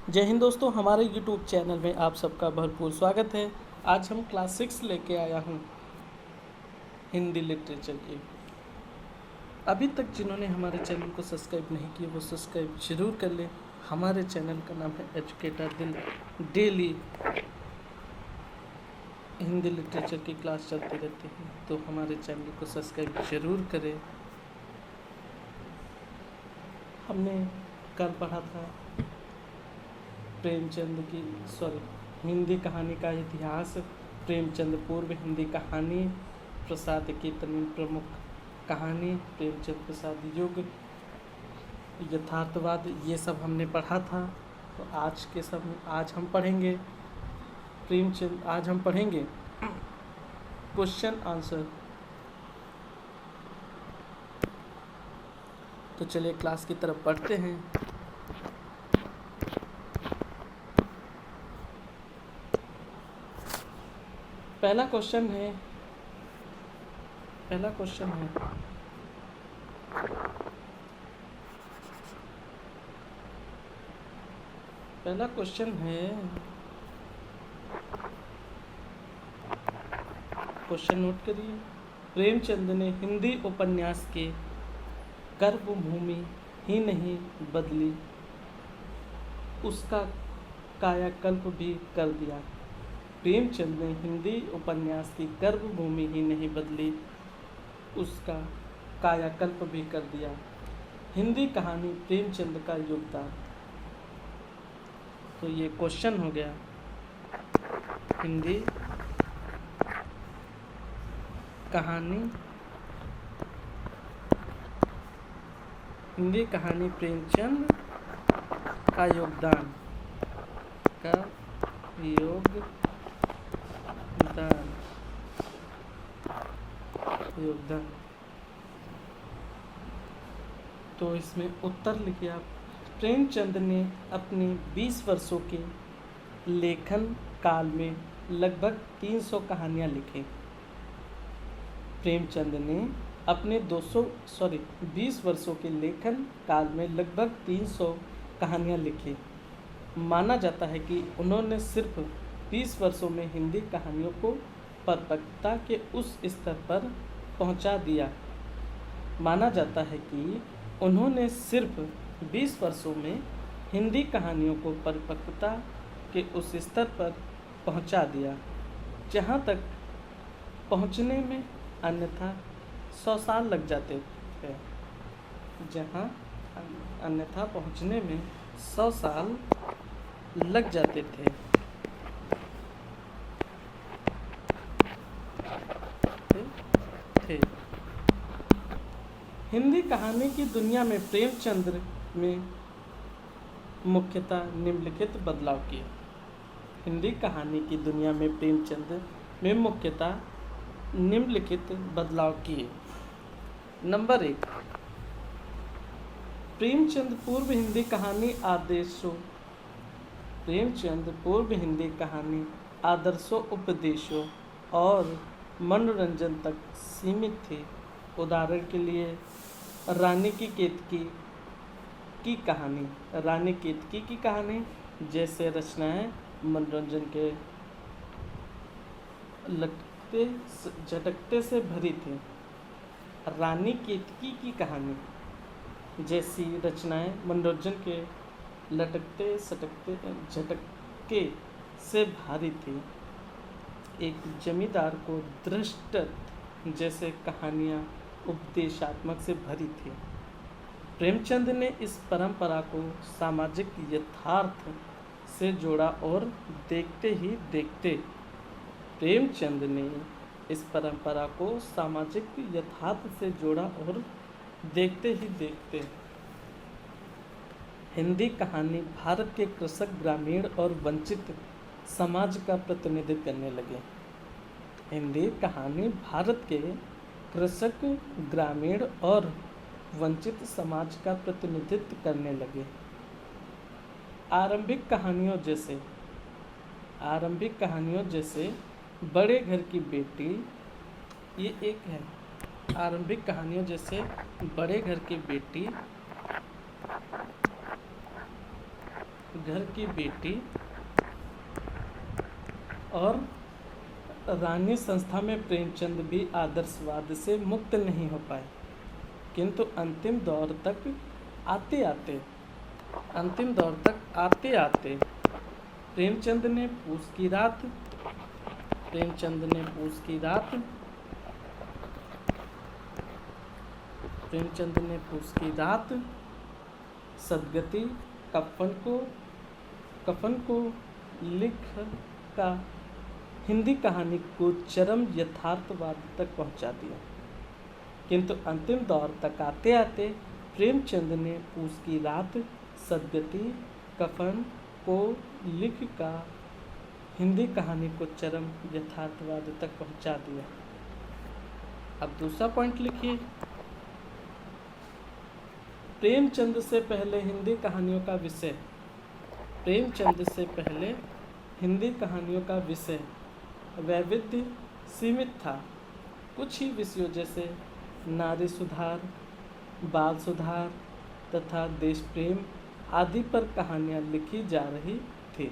जय हिंद दोस्तों, हमारे यूट्यूब चैनल में आप सबका भरपूर स्वागत है। आज हम क्लास 6 लेके आया हूँ हिंदी लिटरेचर की। अभी तक जिन्होंने हमारे चैनल को सब्सक्राइब नहीं किया वो सब्सक्राइब जरूर कर लें। हमारे चैनल का नाम है एजुकेटर दिल। डेली हिंदी लिटरेचर की क्लास चलती रहती है, तो हमारे चैनल को सब्सक्राइब जरूर करें। हमने कल पढ़ा था प्रेमचंद की हिंदी कहानी का इतिहास, प्रेमचंद पूर्व हिंदी कहानी, प्रसाद की तमिल प्रमुख कहानी, प्रेमचंद प्रसाद युग, यथार्थवाद, ये सब हमने पढ़ा था। तो आज हम पढ़ेंगे प्रेमचंद। आज हम पढ़ेंगे क्वेश्चन आंसर। तो चलिए क्लास की तरफ पढ़ते हैं। पहला क्वेश्चन है क्वेश्चन नोट करिए। प्रेमचंद ने हिंदी उपन्यास के कर्मभूमि ही नहीं बदली, उसका कायाकल्प भी कर दिया। प्रेमचंद ने हिंदी उपन्यास की कर्मभूमि ही नहीं बदली, उसका कायाकल्प भी कर दिया। हिंदी कहानी प्रेमचंद का योगदान। तो ये क्वेश्चन हो गया। हिंदी कहानी प्रेमचंद का योगदान तो इसमें उत्तर लिखिए आप। प्रेमचंद ने अपने 20 वर्षों के लेखन काल में लगभग 300 कहानियाँ लिखी। प्रेमचंद ने अपने 20 वर्षों के लेखन काल में लगभग 300 कहानियाँ लिखी। माना जाता है कि उन्होंने सिर्फ 20 वर्षों में हिंदी कहानियों को परिपक्वता के उस स्तर पर पहुंचा दिया। माना जाता है कि उन्होंने सिर्फ 20 वर्षों में हिंदी कहानियों को परिपक्वता के उस स्तर पर पहुंचा दिया, जहां तक पहुंचने में अन्यथा 100 साल लग जाते थे। अन्यथा पहुंचने में 100 साल लग जाते थे। हिंदी कहानी की दुनिया में प्रेमचंद में मुख्यतः निम्नलिखित बदलाव किए। हिंदी कहानी की दुनिया में प्रेमचंद में मुख्यतः निम्नलिखित बदलाव किए। नंबर 1, प्रेमचंद पूर्व हिंदी कहानी आदर्शों, उपदेशों और मनोरंजन तक सीमित थी। उदाहरण के लिए रानी केतकी की कहानी जैसे रचनाएं मनोरंजन के लगते झटकते से भरी थी। रानी केतकी की कहानी जैसी रचनाएं मनोरंजन के लटकते सटकते झटके से भारी थी। एक जमींदार को दृष्ट जैसे कहानियाँ उपदेशात्मक से भरी थी। प्रेमचंद ने इस परंपरा को सामाजिक यथार्थ से जोड़ा और देखते ही देखते हिंदी कहानी भारत के कृषक, ग्रामीण और वंचित समाज का प्रतिनिधित्व करने लगे। हिंदी कहानी भारत के कृषक, ग्रामीण और वंचित समाज का प्रतिनिधित्व करने लगे। आरंभिक कहानियों जैसे बड़े घर की बेटी, ये एक है। आरंभिक कहानियों जैसे बड़े घर की बेटी, घर की बेटी और रानी संस्था में प्रेमचंद भी आदर्शवाद से मुक्त नहीं हो पाए, किंतु अंतिम दौर तक आते आते प्रेमचंद ने पूस की रात सदगति कफन को लिख का हिंदी कहानी को चरम यथार्थवाद तक पहुंचा दिया, किंतु अंतिम दौर तक आते आते प्रेमचंद ने पूस की रात सदगति कफन को लिख का हिंदी कहानी को चरम यथार्थवाद तक पहुंचा दिया। अब दूसरा पॉइंट लिखिए। प्रेमचंद से पहले हिंदी कहानियों का विषय वैविध्य सीमित था। कुछ ही विषयों जैसे नारी सुधार, बाल सुधार तथा देश प्रेम आदि पर कहानियाँ लिखी जा रही थी।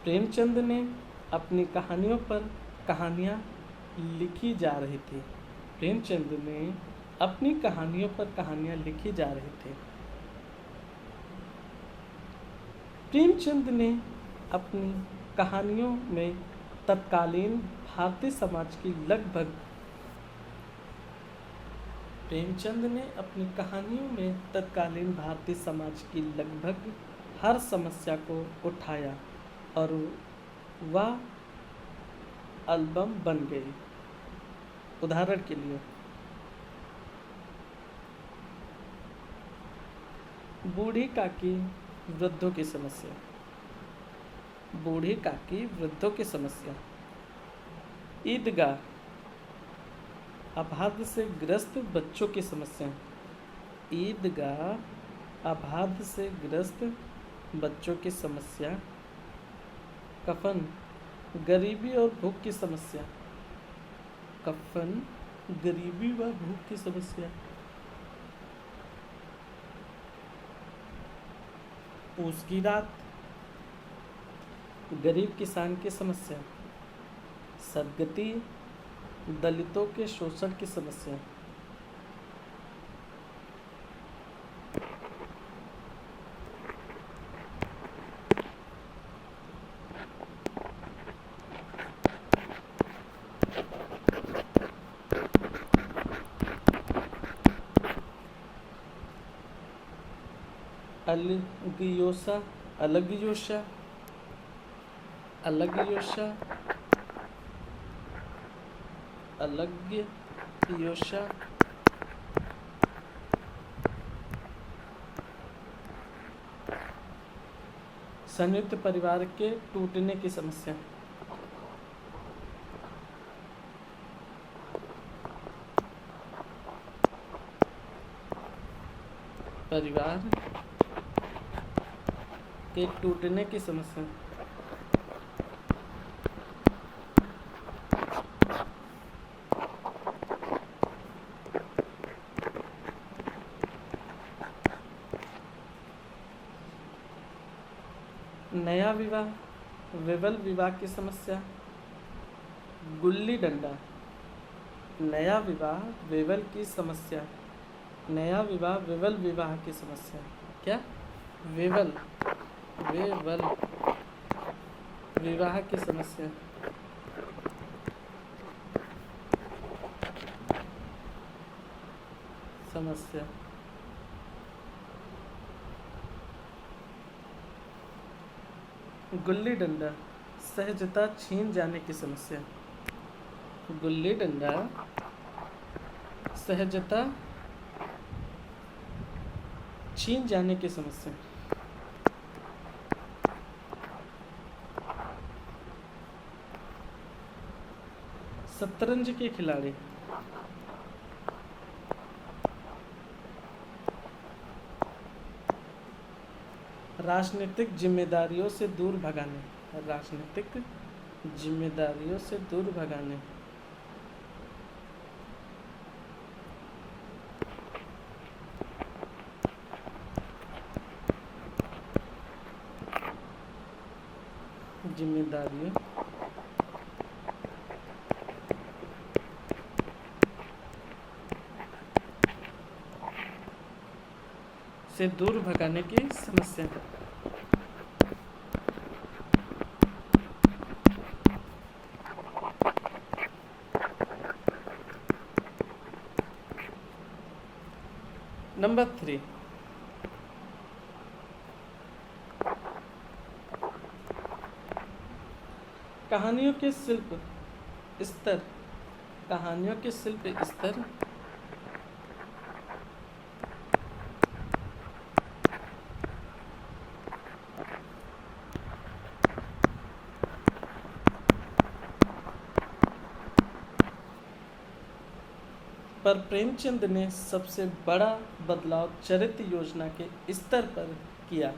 प्रेमचंद ने अपनी कहानियों पर कहानियाँ लिखी जा रही थी। प्रेमचंद ने अपनी कहानियों में तत्कालीन भारतीय समाज की लगभग हर समस्या को उठाया और वह एल्बम बन गई। उदाहरण के लिए बूढ़ी काकी वृद्धों की समस्या, ईदगाह अभाद्य से ग्रस्त बच्चों की समस्या, कफन गरीबी और भूख की समस्या, पूस की रात गरीब किसान की समस्या, सदगति दलितों के शोषण की समस्या, अलग्योशा संयुक्त परिवार के टूटने की समस्या, परिवार के टूटने की समस्या, नया विवाह विवल विवाह की समस्या, गुल्ली डंडा, नया विवाह विवल विवाह की समस्या, क्या विवल विवाह की समस्या, गुल्ली डंडा सहजता छीन जाने की समस्या, गुल्ली डंडा सहजता छीन जाने की समस्या, शतरंज के खिलाड़ी, राजनीतिक जिम्मेदारियों से दूर भगाने, जिम्मेदारियों से दूर भगाने की समस्या। नंबर 3, कहानियों के शिल्प स्तर। कहानियों के शिल्प स्तर पर प्रेमचंद ने सबसे बड़ा बदलाव चरित्र योजना के स्तर पर किया।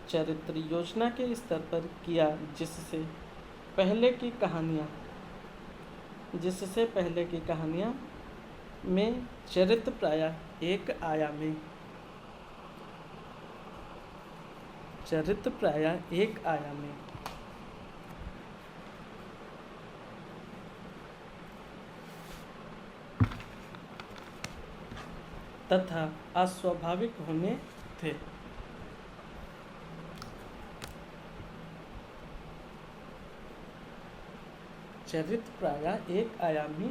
चरित्र योजना के स्तर पर किया, जिससे पहले की कहानियाँ में चरित्र प्रायः एक आयामी तथा अस्वाभाविक होने थे। चरित्र प्रायः एक आयामी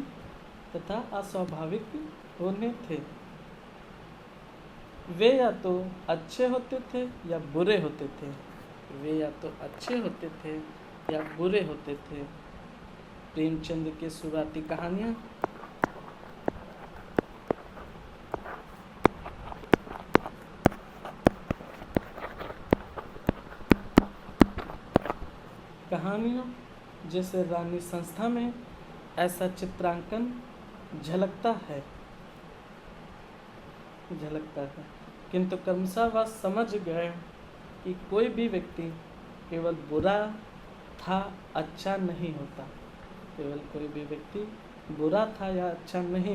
तथा अस्वाभाविक होने थे। वे या तो अच्छे होते थे या बुरे होते थे। प्रेमचंद के शुरुआती कहानियाँ जैसे रानी संस्था में ऐसा चित्रांकन झलकता है, किंतु क्रमशः वह समझ गए कि कोई भी व्यक्ति केवल बुरा था अच्छा नहीं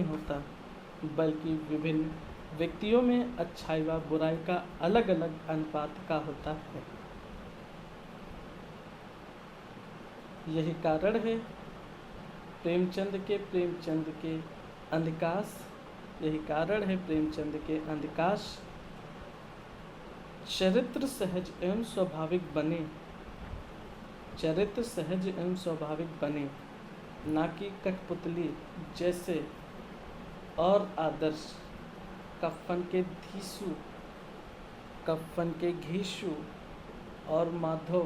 होता, बल्कि विभिन्न व्यक्तियों में अच्छाई व बुराई का अलग अलग अनुपात का होता है। यही कारण है प्रेमचंद के अंधकाश चरित्र सहज एवं स्वाभाविक बने, ना कि कठपुतली जैसे और आदर्श कफन के घीसू और माधव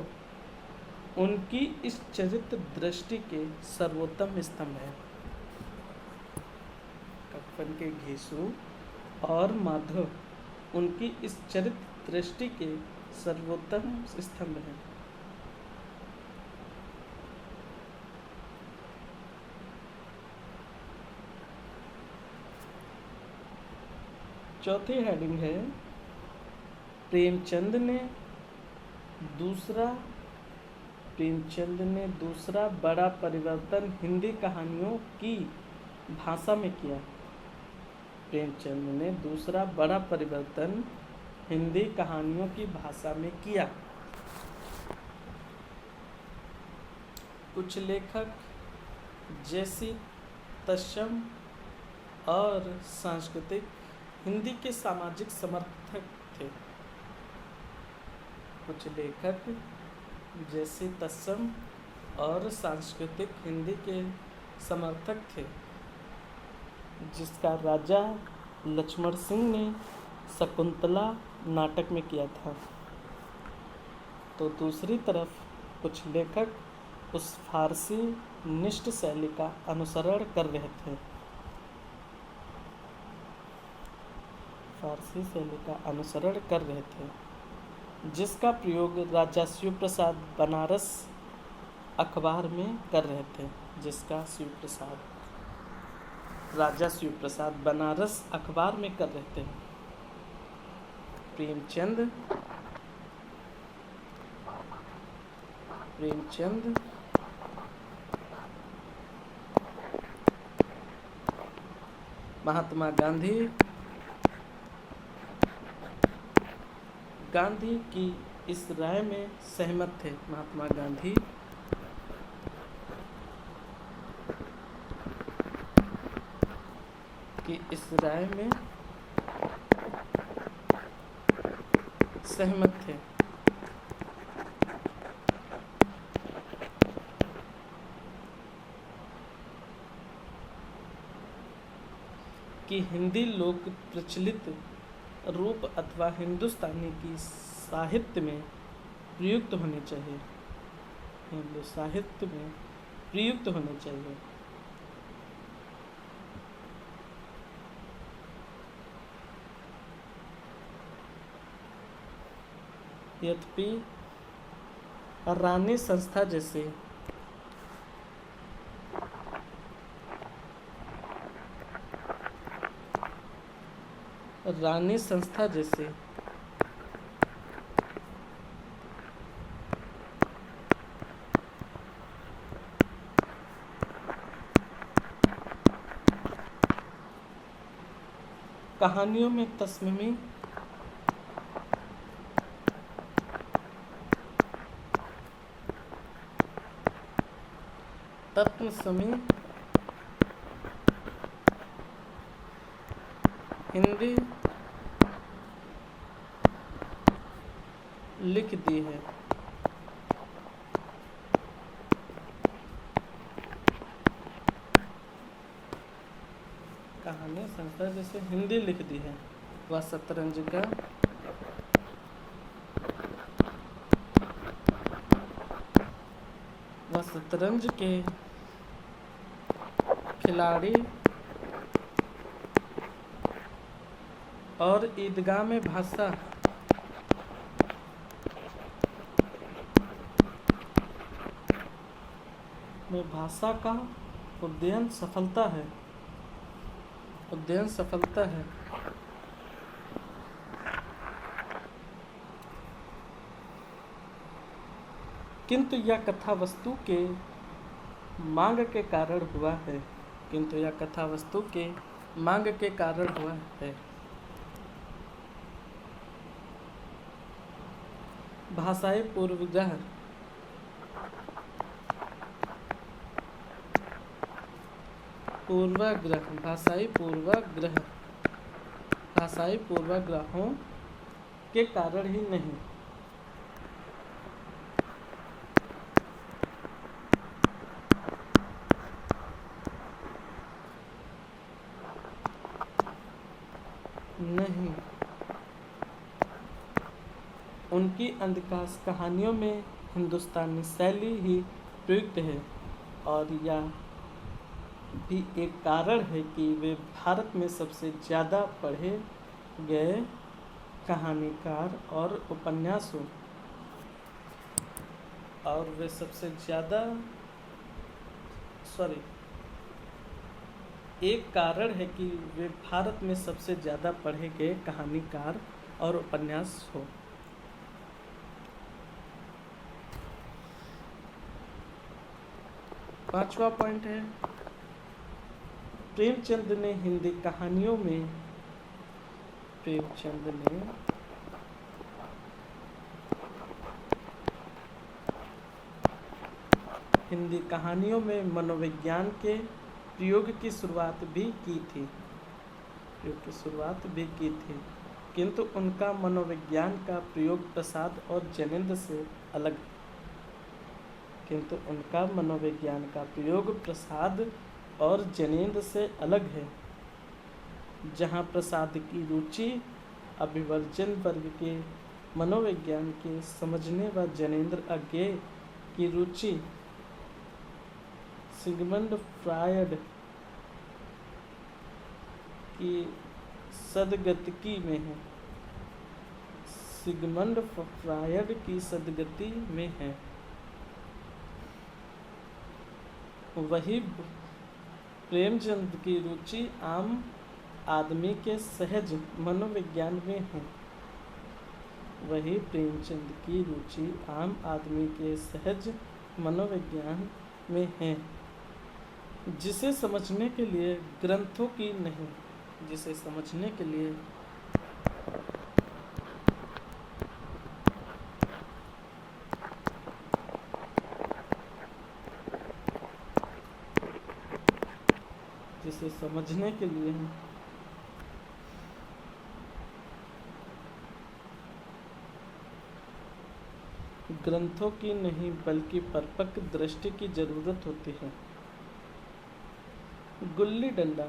उनकी इस चरित्र दृष्टि के सर्वोत्तम स्तंभ है। कफन के घीसू और माधव उनकी इस चरित्र दृष्टि के सर्वोत्तम स्तंभ है। चौथी हेडिंग है प्रेमचंद ने दूसरा बड़ा परिवर्तन हिंदी कहानियों की भाषा में किया। प्रेमचंद ने दूसरा बड़ा परिवर्तन हिंदी कहानियों की भाषा में किया। कुछ लेखक जैसी तत्सम और सांस्कृतिक हिंदी के सामाजिक समर्थक थे। कुछ लेखक जैसे तत्सम और सांस्कृतिक हिंदी के समर्थक थे, जिसका राजा लक्ष्मण सिंह ने शकुंतला नाटक में किया था। तो दूसरी तरफ कुछ लेखक उस फारसी निष्ठ शैली का अनुसरण कर रहे थे, जिसका प्रयोग राजा शिव प्रसाद बनारस अखबार में कर रहे थे। प्रेमचंद महात्मा गांधी की इस राय में सहमत थे महात्मा गांधी। कि इस राय में सहमत थे। कि हिंदी लोक प्रचलित रूप अथवा हिंदुस्तानी की साहित्य में प्रयुक्त होनी चाहिए। हिंदू साहित्य में प्रयुक्त होनी चाहिए। यद्यपि रानी संस्था जैसे कहानियों में तस्मीमी तत्समी हिंदी लिख दी है। कहानी संस्था जैसे हिंदी लिख दी है। वह शतरंज के खिलाड़ी और ईदगाह में भाषा का उद्यम सफलता है। किंतु यह कथा वस्तु के मांग के कारण हुआ है। भाषाई पूर्वग्रह भाषाई पूर्वाग्रहों के कारण ही नहीं। उनकी अधिकांश कहानियों में हिंदुस्तानी शैली ही प्रयुक्त है और यह भी एक कारण है कि वे भारत में सबसे ज़्यादा पढ़े गए कहानीकार और उपन्यासों एक कारण है कि वे भारत में सबसे ज़्यादा पढ़े गए कहानीकार और उपन्यास हो। पांचवा पॉइंट है, प्रेमचंद ने हिंदी कहानियों में मनोविज्ञान के प्रयोग की शुरुआत भी की थी। किंतु उनका मनोविज्ञान का प्रयोग प्रसाद और जैनेन्द्र से अलग है। जहाँ प्रसाद की रुचि अभिवर्जन वर्ग के मनोविज्ञान के समझने व जैनेन्द्र अज्ञेय की रुचि सिगमंड फ्रायड की सदगति में है। वही प्रेमचंद की रुचि आम आदमी के सहज मनोविज्ञान में है। जिसे समझने के लिए ग्रंथों की नहीं, इसे समझने के लिए हैं। ग्रंथों की नहीं बल्कि परिपक्व दृष्टि की जरूरत होती है। गुल्ली डंडा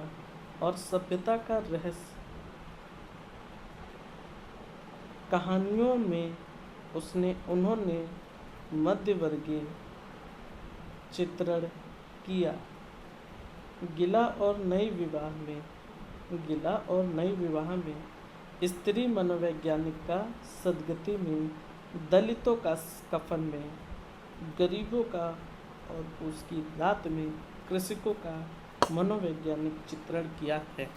और सभ्यता का रहस्य कहानियों में उन्होंने मध्यवर्गीय चित्रण किया। गिला और नई विवाह में स्त्री मनोवैज्ञानिक का सदगति में, दलितों का कफन में, गरीबों का और उसकी रात में कृषकों का मनोवैज्ञानिक चित्रण किया है।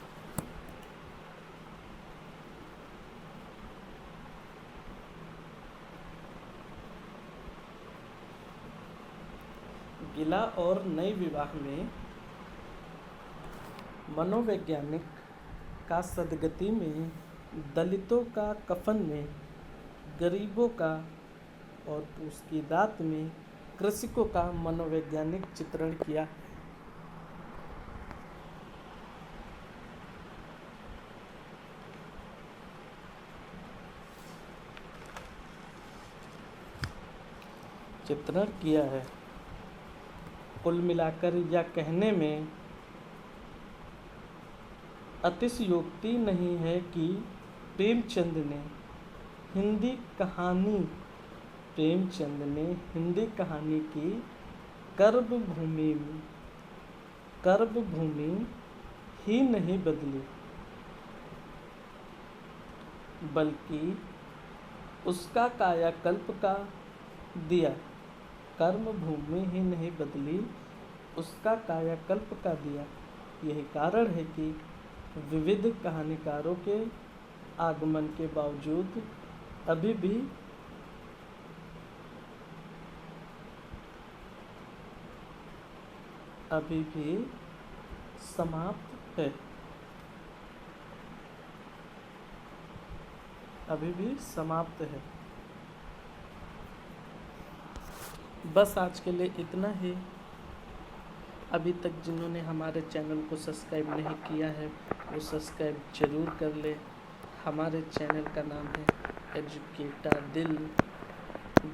गिला और नई विवाह में मनोवैज्ञानिक का सदगति में, दलितों का कफन में, गरीबों का और उसकी रात में कृषकों का मनोवैज्ञानिक चित्रण किया। है कुल मिलाकर यह कहने में अतिशयोक्ति नहीं है कि प्रेमचंद ने हिंदी कहानी की कर्मभूमि ही नहीं बदली, बल्कि उसका कायाकल्प का दिया। कर्मभूमि ही नहीं बदली, उसका कायाकल्प का दिया। यही कारण है कि विविध कहानीकारों के आगमन के बावजूद अभी भी समाप्त है। बस आज के लिए इतना ही। अभी तक जिन्होंने हमारे चैनल को सब्सक्राइब नहीं किया है वो सब्सक्राइब जरूर कर ले। हमारे चैनल का नाम है एजुकेटा दिल।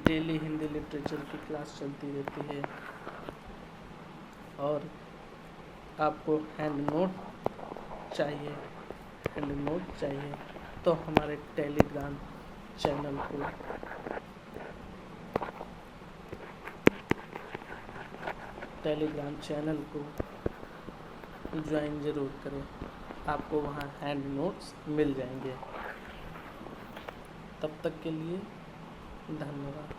डेली हिंदी लिटरेचर की क्लास चलती रहती है। और आपको हैंड नोट चाहिए तो हमारे टेलीग्राम चैनल को ज्वाइन ज़रूर करें। आपको वहाँ हैंड नोट्स मिल जाएंगे। तब तक के लिए धन्यवाद।